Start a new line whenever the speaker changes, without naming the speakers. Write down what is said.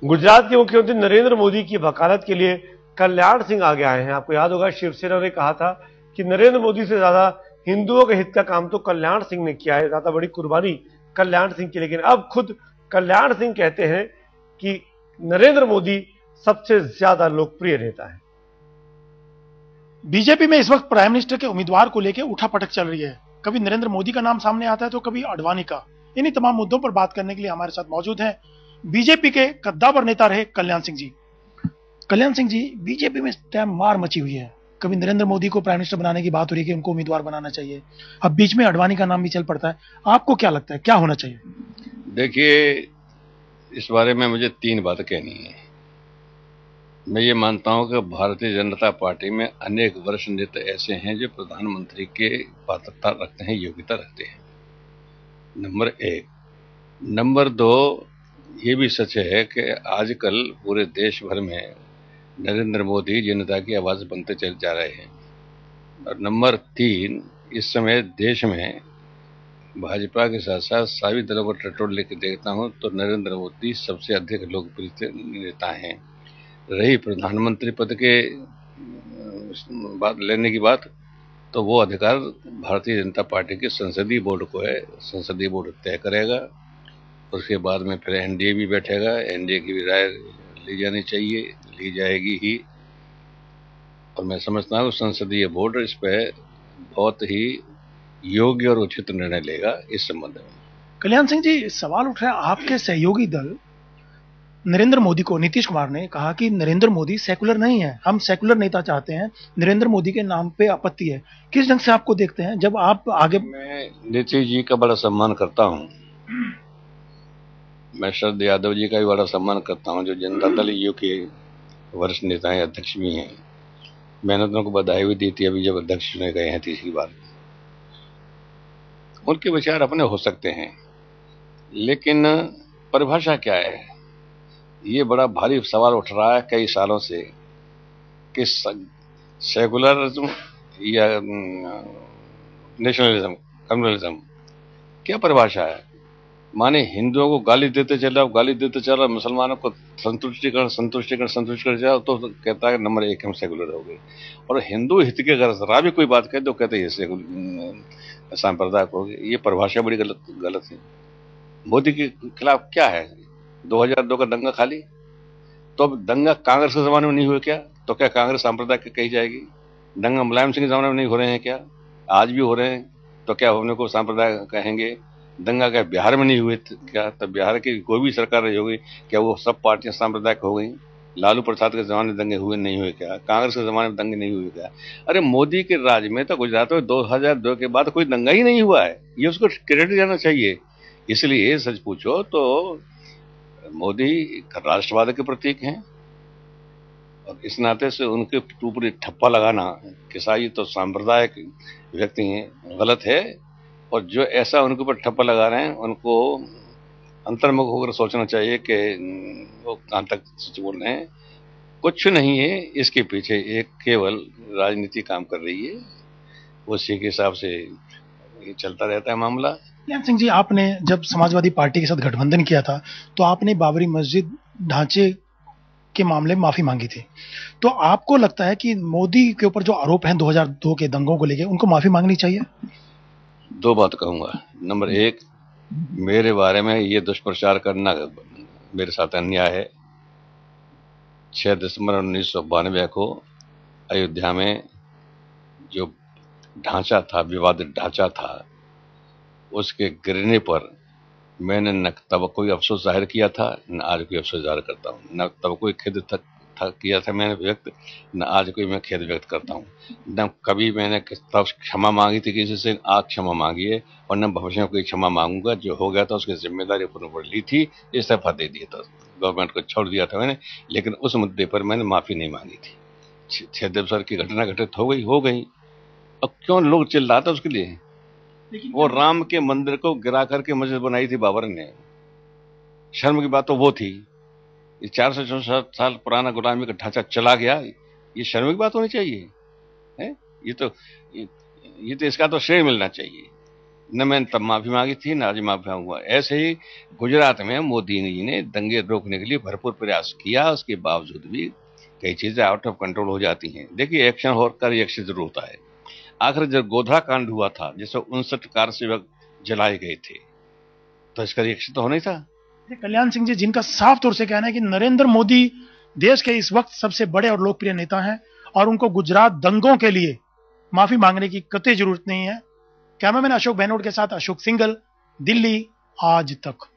गुजरात के मुख्यमंत्री नरेंद्र मोदी की वकालत के लिए कल्याण सिंह आगे आए हैं। आपको याद होगा शिवसेना ने कहा था कि नरेंद्र मोदी से ज्यादा हिंदुओं के हित का काम तो कल्याण सिंह ने किया है, ज्यादा बड़ी कुर्बानी कल्याण सिंह की। लेकिन अब खुद कल्याण सिंह कहते हैं कि नरेंद्र मोदी सबसे ज्यादा लोकप्रिय नेता है।
बीजेपी में इस वक्त प्राइम मिनिस्टर के उम्मीदवार को लेकर उठापटक चल रही है। कभी नरेंद्र मोदी का नाम सामने आता है तो कभी आडवाणी का। इन्हीं तमाम मुद्दों पर बात करने के लिए हमारे साथ मौजूद हैं बीजेपी के कद्दावर नेता रहे कल्याण सिंह जी। कल्याण सिंह जी, बीजेपी में इस टाइम मार मची हुई है। कभी नरेंद्र मोदी को प्राइम मिनिस्टर बनाने की बात हो रही है कि उनको उम्मीदवार बनाना चाहिए, अब बीच में आडवाणी का नाम भी चल पड़ता है। आपको क्या लगता है क्या होना चाहिए?
देखिए, इस बारे में मुझे 3 बातें कहनी है। मैं ये मानता हूं कि भारतीय जनता पार्टी में अनेक वरिष्ठ नेता ऐसे हैं जो प्रधानमंत्री के पात्रता रखते हैं, योग्यता रखते हैं, नंबर 1। नंबर 2, ये भी सच है कि आजकल पूरे देश भर में नरेंद्र मोदी जनता की आवाज बनते चले जा रहे हैं। और नंबर 3, इस समय देश में भाजपा के साथ साथ सभी दलों को टटोल लेकर देखता हूं तो नरेंद्र मोदी सबसे अधिक लोकप्रिय नेता हैं। रही प्रधानमंत्री पद के बात लेने की बात, तो वो अधिकार भारतीय जनता पार्टी के संसदीय बोर्ड को है। संसदीय बोर्ड तय करेगा, उसके बाद में फिर एनडीए भी बैठेगा, एनडीए की भी राय ली जानी चाहिए, ली जाएगी ही। और मैं समझता हूँ संसदीय बोर्ड इस पर बहुत ही योग्य और उचित निर्णय लेगा इस संबंध में।
कल्याण सिंह जी, सवाल उठ रहा है, आपके सहयोगी दल नरेंद्र मोदी को, नीतीश कुमार ने कहा कि नरेंद्र मोदी सेकुलर नहीं है, हम सेकुलर नेता चाहते हैं, नरेंद्र मोदी के नाम पे आपत्ति है। किस ढंग से आपको देखते हैं जब आप आगे?
मैं नीतीश जी का बड़ा सम्मान करता हूँ, मैं शरद यादव जी का भी बड़ा सम्मान करता हूँ जो जनता दल यू के वरिष्ठ नेता हैं, अध्यक्ष भी हैं। मैंने उनको बधाई भी दी थी अभी जब अध्यक्ष चुने गए हैं तीसरी बार। उनके विचार अपने हो सकते हैं, लेकिन परिभाषा क्या है, ये बड़ा भारी सवाल उठ रहा है कई सालों से कि सेकुलरिज्म या नेशनलिज्म, कम्युनलिज्म, क्या परिभाषा है? माने हिंदुओं को गाली देते चले आओ, गाली देते चलो, मुसलमानों को संतुष्टिकरण जाओ तो कहता है नंबर 1 हम सेकुलर हो गए। और हिंदू हित के अगर जरा भी कोई बात कहे तो कहते हैं सांप्रदायिक हो गए। ये परिभाषा बड़ी गलत है। मोदी के खिलाफ क्या है? 2002 का दंगा खाली, तो अब दंगा कांग्रेस के जमाने में नहीं हुए क्या? तो क्या कांग्रेस सांप्रदायिक कही जाएगी? दंगा मुलायम सिंह के जमाने में नहीं हो रहे हैं क्या? आज भी हो रहे हैं, तो क्या होने को सांप्रदायिक कहेंगे? दंगा क्या बिहार में नहीं हुए क्या? तो बिहार की कोई भी सरकार रही होगी, क्या वो सब पार्टियां सांप्रदायिक हो गई? लालू प्रसाद के जमाने में दंगे हुए नहीं हुए क्या? कांग्रेस के जमाने में दंगे नहीं हुए क्या? अरे मोदी के राज में तो गुजरात में 2002 के बाद कोई दंगा ही नहीं हुआ है, ये उसको क्रेडिट देना चाहिए। इसलिए सच पूछो तो मोदी राष्ट्रवाद के प्रतीक हैं, और इस नाते से उनके ऊपर ठप्पा लगाना कि ये तो सांप्रदायिक व्यक्ति हैं, गलत है। और जो ऐसा उनके ऊपर ठप्पा लगा रहे हैं उनको अंतर्मुख होकर सोचना चाहिए कि वो कहां तक सच बोल रहे हैं। कुछ नहीं है इसके पीछे, एक केवल राजनीति काम कर रही है, उसी के हिसाब से ये चलता रहता है मामला।
कल्याण सिंह जी, आपने जब समाजवादी पार्टी के साथ गठबंधन किया था तो आपने बाबरी मस्जिद ढांचे के मामले में माफी मांगी थी, तो आपको लगता है कि मोदी के ऊपर जो आरोप हैं 2002 के दंगों को लेकर, उनको माफी मांगनी चाहिए?
2 बात कहूंगा। नंबर 1, मेरे बारे में ये दुष्प्रचार करना मेरे साथ अन्याय है। 6 दिसंबर 1992 को अयोध्या में जो ढांचा था, विवादित ढांचा था, उसके गिरने पर मैंने न तब कोई अफसोस जाहिर किया था, न आज कोई अफसोस जाहिर करता हूँ। न तब कोई खेद किया था मैंने व्यक्त, न आज कोई मैं खेद व्यक्त करता हूँ। न कभी मैंने तब क्षमा मांगी थी किसी से, आज क्षमा मांगी है, और न भविष्य में कोई क्षमा मांगूंगा। जो हो गया था उसकी जिम्मेदारी पूर्ण ली थी, इस्तीफा दे दिया था, गवर्नमेंट को छोड़ दिया था मैंने, लेकिन उस मुद्दे पर मैंने माफी नहीं मांगी थी। 6 दिसंबर की घटना घटित हो गई। अब क्यों लोग चिल्ला था उसके लिए? वो राम के मंदिर को गिरा करके मस्जिद बनाई थी बाबर ने, शर्म की बात तो वो थी। ये 464 साल पुराना गुलामी का ढांचा चला गया, ये शर्म की बात होनी चाहिए है? ये तो इसका तो श्रेय मिलना चाहिए। न मैंने तब माफी मांगी थी, न आज माफी मांगूंगा। ऐसे ही गुजरात में मोदी जी ने दंगे रोकने के लिए भरपूर प्रयास किया, उसके बावजूद भी कई चीजें आउट ऑफ कंट्रोल हो जाती हैं। देखिए, एक्शन और का रिएक्शन जरूर होता है। आखिर जब गोधरा कांड हुआ था, जिसमें 59 कार सेवक जलाए गए थे, तो इसका रिएक्शन तो होना ही था।
कल्याण सिंह जी, जिनका साफ तौर से कहना है कि नरेंद्र मोदी देश के इस वक्त सबसे बड़े और लोकप्रिय नेता हैं और उनको गुजरात दंगों के लिए माफी मांगने की कतई जरूरत नहीं है। कैमरामैन अशोक बहनोट के साथ अशोक सिंगल, दिल्ली आज तक।